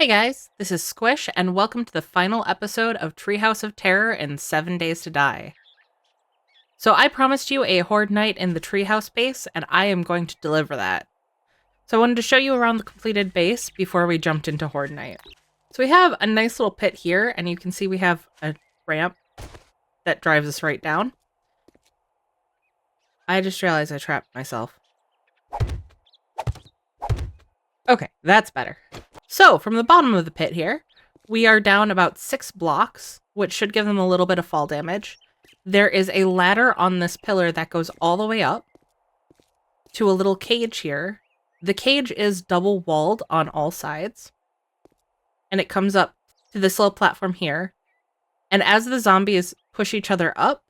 Hey guys, this is Squish, and welcome to the final episode of Treehouse of Terror in 7 Days to Die. So I promised you a Horde night in the Treehouse base, and I am going to deliver that. So I wanted to show you around the completed base before we jumped into Horde night. So we have a nice little pit here, and you can see we have a ramp that drives us right down. I just realized I trapped myself. Okay, that's better. So, from the bottom of the pit here, we are down about 6 blocks, which should give them a little bit of fall damage. There is a ladder on this pillar that goes all the way up to a little cage here. The cage is double walled on all sides, and it comes up to this little platform here. And as the zombies push each other up,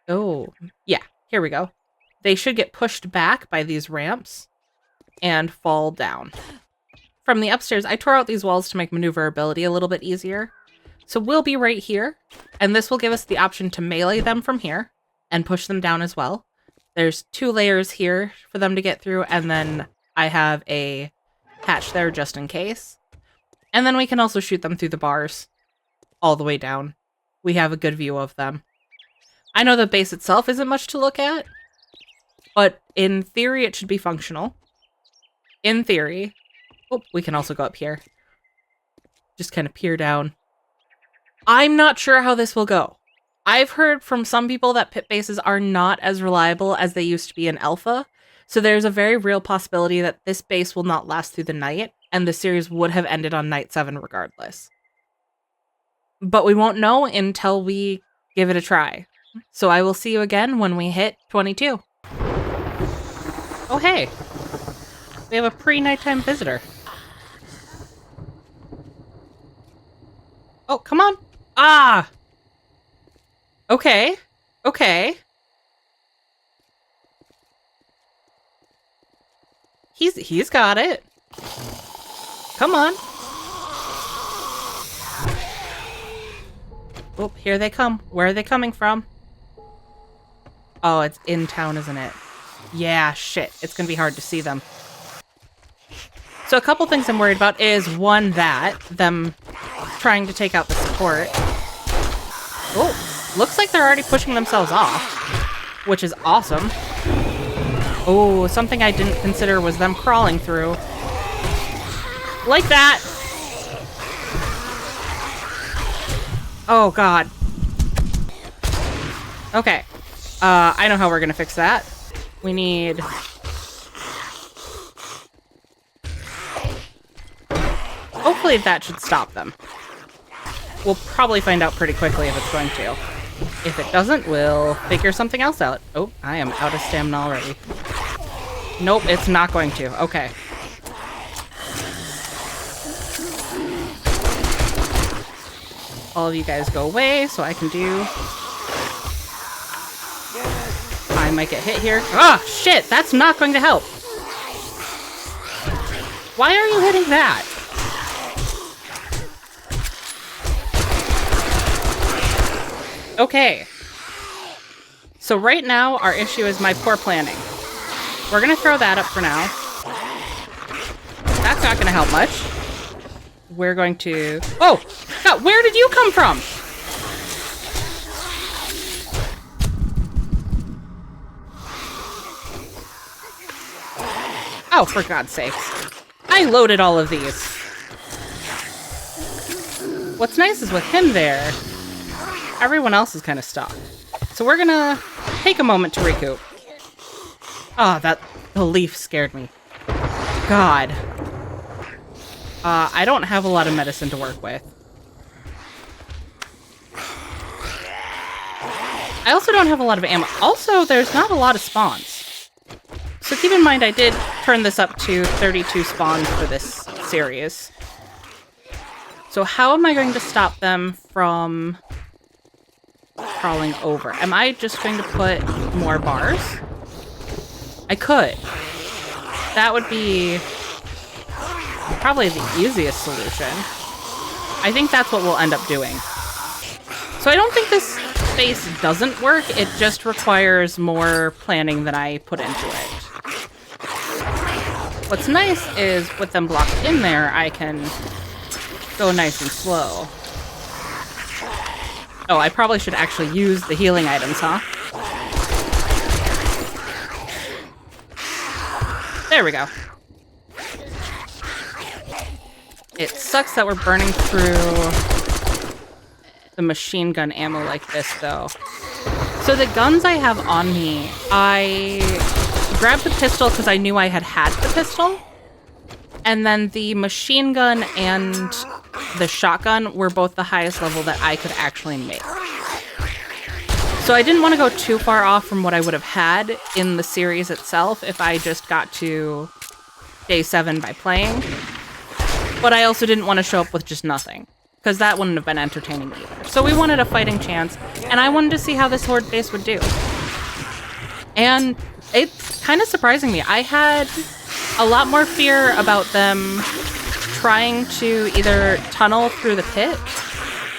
here we go. They should get pushed back by these ramps and fall down. From the upstairs, I tore out these walls to make maneuverability a little bit easier. So we'll be right here, and this will give us the option to melee them from here and push them down as well. There's 2 layers here for them to get through, and then I have a hatch there just in case. And then we can also shoot them through the bars all the way down. We have a good view of them. I know the base itself isn't much to look at, but in theory it should be functional. In theory. Oh, we can also go up here. Just kind of peer down. I'm not sure how this will go. I've heard from some people that pit bases are not as reliable as they used to be in alpha, so there's a very real possibility that this base will not last through the night, and the series would have ended on night 7 regardless. But we won't know until we give it a try. So I will see you again when we hit 22. Oh hey! We have a pre-nighttime visitor. Oh, come on. Ah! Okay. Okay. He's got it. Come on. Oh, here they come. Where are they coming from? Oh, it's in town, isn't it? Yeah, shit. It's gonna be hard to see them. So a couple things I'm worried about is, one, them trying to take out the support. Oh, looks like they're already pushing themselves off, which is awesome. Oh, something I didn't consider was them crawling through. Like that! Oh, God. Okay. I know how we're gonna fix that. We need... Hopefully that should stop them. We'll probably find out pretty quickly if it's going to. If it doesn't, we'll figure something else out. Oh, I am out of stamina already. Nope, it's not going to. Okay. All of you guys go away so I can do... I might get hit here. Ah, shit! That's not going to help! Why are you hitting that? Okay. So right now, our issue is my poor planning. We're gonna throw that up for now. That's not gonna help much. We're going to... Oh! God, where did you come from? Oh, for God's sakes. I loaded all of these. What's nice is with him there, everyone else is kind of stuck. So we're gonna take a moment to recoup. Oh, the leaf scared me. God. I don't have a lot of medicine to work with. I also don't have a lot of ammo. Also, there's not a lot of spawns. So keep in mind I did turn this up to 32 spawns for this series. So how am I going to stop them from crawling over? Am I just going to put more bars? I could. That would be probably the easiest solution. I think that's what we'll end up doing. So I don't think this base doesn't work. It just requires more planning than I put into it. What's nice is with them blocked in there, I can go nice and slow. Oh, I probably should actually use the healing items, huh? There we go. It sucks that we're burning through the machine gun ammo like this, though. So the guns I have on me, I grabbed the pistol because I knew I had the pistol. And then the machine gun and the shotgun were both the highest level that I could actually make. So I didn't want to go too far off from what I would have had in the series itself if I just got to day 7 by playing. But I also didn't want to show up with just nothing, because that wouldn't have been entertaining either. So we wanted a fighting chance, and I wanted to see how this Horde base would do. And it's kind of surprising me. I had a lot more fear about them trying to either tunnel through the pit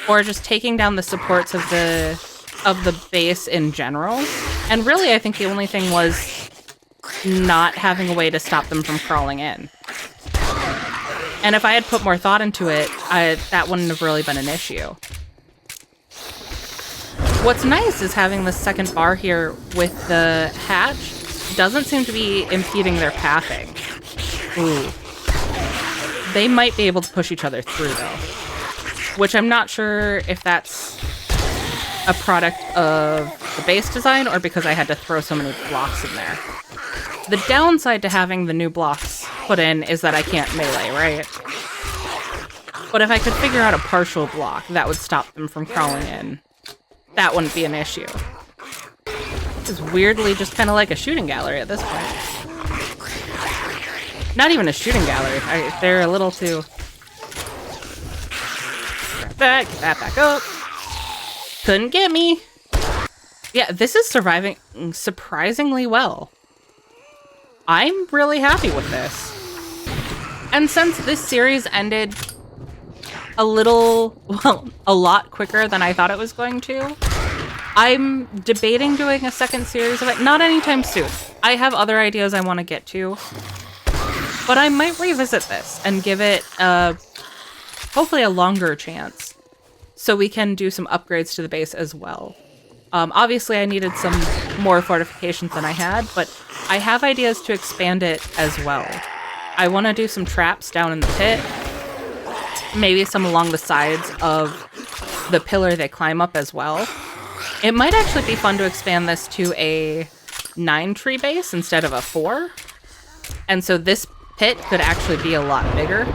or just taking down the supports of the base in general. And really, I think the only thing was not having a way to stop them from crawling in. And if I had put more thought into it, that wouldn't have really been an issue. What's nice is having the second bar here with the hatch doesn't seem to be impeding their pathing. Ooh. They might be able to push each other through, though. Which I'm not sure if that's a product of the base design or because I had to throw so many blocks in there. The downside to having the new blocks put in is that I can't melee, right? But if I could figure out a partial block that would stop them from crawling in, that wouldn't be an issue. It's weirdly just kind of like a shooting gallery at this point. Not even a shooting gallery. They're a little too... Get that back up. Couldn't get me. Yeah, this is surviving surprisingly well. I'm really happy with this. And since this series ended a lot quicker than I thought it was going to, I'm debating doing a second series of it. Not anytime soon. I have other ideas I want to get to. But I might revisit this and give it hopefully a longer chance so we can do some upgrades to the base as well. Obviously, I needed some more fortifications than I had, but I have ideas to expand it as well. I want to do some traps down in the pit, maybe some along the sides of the pillar they climb up as well. It might actually be fun to expand this to a 9-tree base instead of a 4. And so this pit could actually be a lot bigger.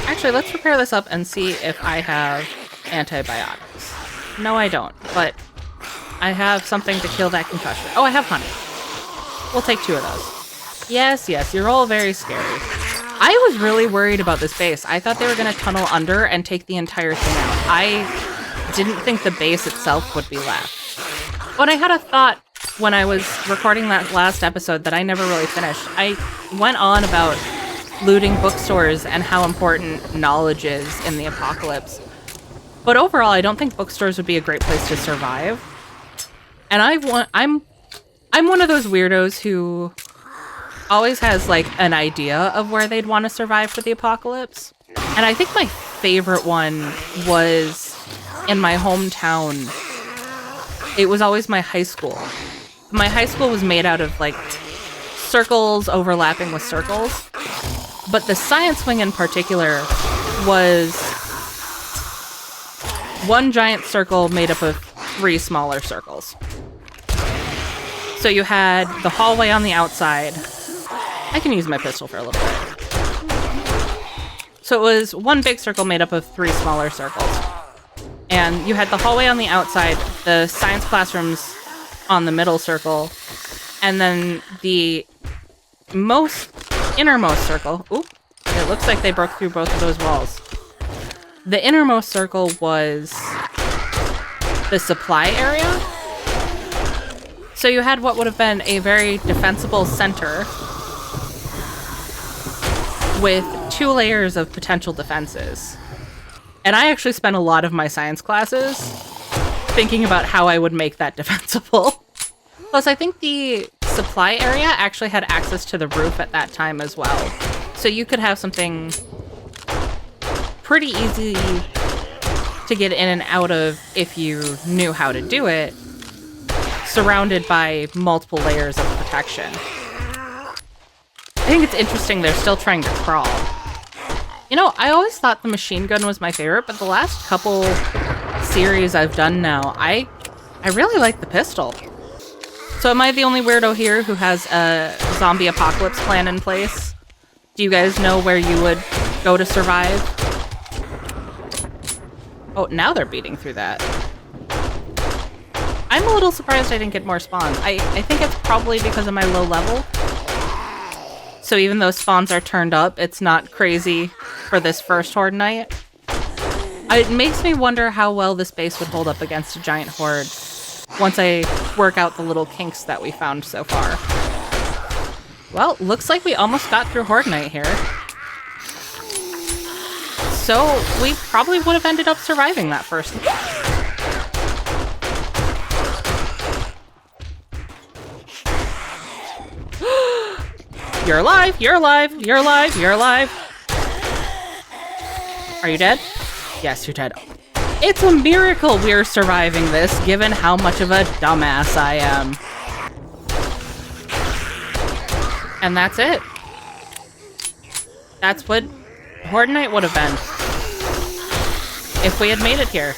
Actually, let's prepare this up and see if I have antibiotics. No, I don't, but I have something to kill that concussion. Oh, I have honey. We'll take 2 of those. Yes, you're all very scary. I was really worried about this base. I thought they were going to tunnel under and take the entire thing out. I didn't think the base itself would be left. But I had a thought when I was recording that last episode that I never really finished. I went on about looting bookstores and how important knowledge is in the apocalypse. But overall, I don't think bookstores would be a great place to survive. And I'm one of those weirdos who always has like an idea of where they'd want to survive for the apocalypse. And I think my favorite one was in my hometown. It was always my high school. My high school was made out of like circles overlapping with circles. But the science wing in particular was one giant circle made up of 3 smaller circles. So you had the hallway on the outside. I can use my pistol for a little bit. So it was one big circle made up of 3 smaller circles. And you had the hallway on the outside, the science classrooms on the middle circle, and then the innermost circle. Ooh, it looks like they broke through both of those walls. The innermost circle was the supply area. So you had what would have been a very defensible center with 2 layers of potential defenses. And I actually spent a lot of my science classes thinking about how I would make that defensible. Plus, I think the supply area actually had access to the roof at that time as well. So you could have something pretty easy to get in and out of if you knew how to do it, surrounded by multiple layers of protection. I think it's interesting they're still trying to crawl. You know, I always thought the machine gun was my favorite, but the last couple series I've done now, I really like the pistol. So am I the only weirdo here who has a zombie apocalypse plan in place? Do you guys know where you would go to survive? Oh, now they're beating through that. I'm a little surprised I didn't get more spawns. I think it's probably because of my low level. So even though spawns are turned up, it's not crazy for this first Horde night. It makes me wonder how well this base would hold up against a giant Horde once I work out the little kinks that we found so far. Well, looks like we almost got through Horde night here. So we probably would have ended up surviving that first. You're alive, you're alive, you're alive, you're alive. Are you dead? Yes, you're dead. It's a miracle we're surviving this, given how much of a dumbass I am. And that's it. That's what Horde Night would have been. If we had made it here.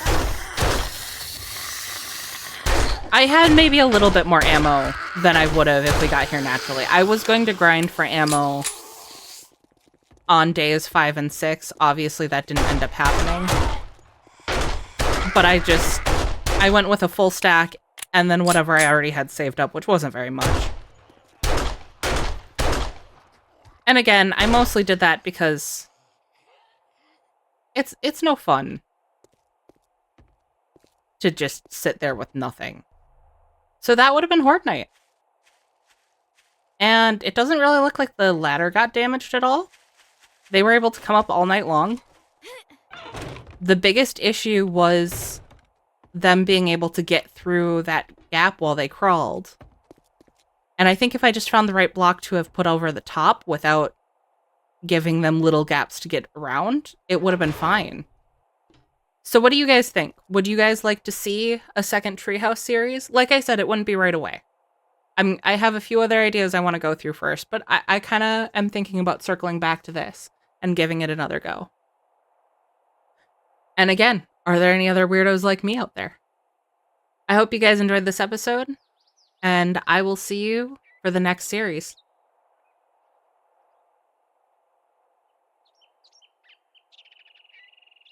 I had maybe a little bit more ammo than I would have if we got here naturally. I was going to grind for ammo on days 5 and 6. Obviously, that didn't end up happening. But I went with a full stack and then whatever I already had saved up, which wasn't very much. And again, I mostly did that because it's no fun to just sit there with nothing. So that would have been Horde Night. And it doesn't really look like the ladder got damaged at all. They were able to come up all night long. The biggest issue was them being able to get through that gap while they crawled. And I think if I just found the right block to have put over the top without giving them little gaps to get around, it would have been fine. So what do you guys think? Would you guys like to see a second Treehouse series? Like I said, it wouldn't be right away. I have a few other ideas I want to go through first, but I kind of am thinking about circling back to this and giving it another go. And again, are there any other weirdos like me out there? I hope you guys enjoyed this episode, and I will see you for the next series.